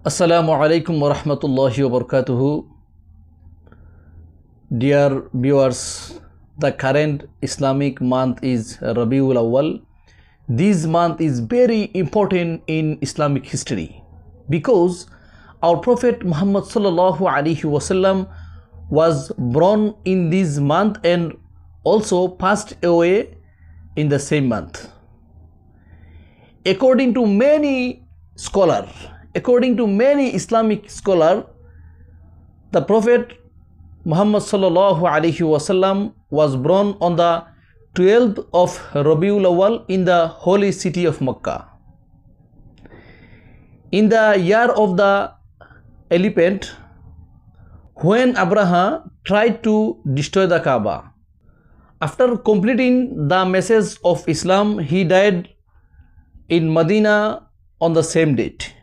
Assalamu alaikum wa rahmatullahi wa barakatuhu. Dear viewers, the current Islamic month is Rabiul Awwal. This month is very important in Islamic history because our Prophet Muhammad sallallahu alaihi wasallam was born in this month and also passed away in the same month. According to many Islamic scholars, the Prophet Muhammad sallallahu alaihi wasallam was born on the 12th of Rabiul Awwal in the holy city of Mecca. In the year of the elephant, when Abraham tried to destroy the Kaaba. After completing the message of Islam, he died in Medina on the same date.